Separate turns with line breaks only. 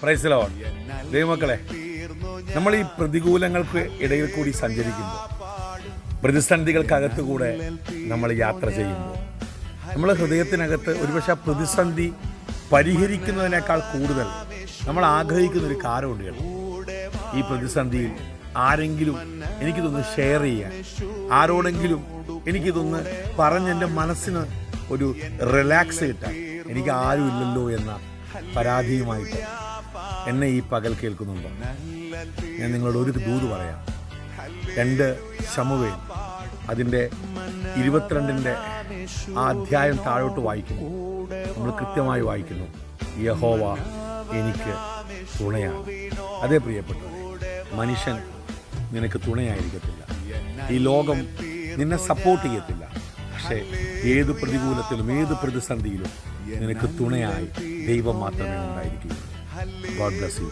Praise the Lord. ദൈവമക്കളെ, നമ്മൾ ഈ പ്രതികൂലങ്ങൾക്ക് ഇടയിൽ കൂടി സഞ്ചരിക്കുമ്പോൾ, പ്രതിസന്ധികൾക്കകത്ത് കൂടെ നമ്മൾ യാത്ര ചെയ്യുമ്പോൾ, നമ്മൾ ഹൃദയത്തിനകത്ത് ഒരുപക്ഷെ ആ പ്രതിസന്ധി പരിഹരിക്കുന്നതിനേക്കാൾ കൂടുതൽ നമ്മൾ ആഗ്രഹിക്കുന്ന ഒരു കാര്യമുണ്ട് കേട്ടോ. ഈ പ്രതിസന്ധിയിൽ ആരെങ്കിലും എനിക്കിതൊന്ന് ഷെയർ ചെയ്യാൻ, ആരോടെങ്കിലും എനിക്കിതൊന്ന് പറഞ്ഞ് എൻ്റെ മനസ്സിന് ഒരു റിലാക്സ് കിട്ടാൻ എനിക്ക് ആരും ഇല്ലല്ലോ എന്ന പരാതിയുമായിട്ട് എന്നെ ഈ പകൽ കേൾക്കുന്നുണ്ടോ? ഞാൻ നിങ്ങളോട് ഒരു ദൂത് പറയാം. 2 ശമൂവേൽ അതിൻ്റെ 22 ആ അധ്യായം താഴോട്ട് വായിക്കുന്നു. നമ്മൾ കൃത്യമായി വായിക്കുന്നു, യഹോവ എനിക്ക് തുണയാണ്. അതേ പ്രിയപ്പെട്ടവരെ, മനുഷ്യൻ നിനക്ക് തുണയായിരിക്കത്തില്ല, ഈ ലോകം നിന്നെ സപ്പോർട്ട് ചെയ്യത്തില്ല. പക്ഷേ ഏത് പ്രതികൂലത്തിലും ഏത് പ്രതിസന്ധിയിലും നിനക്ക് തുണയായി ദൈവം മാത്രമേ ഉണ്ടായിരിക്കൂ. God bless you.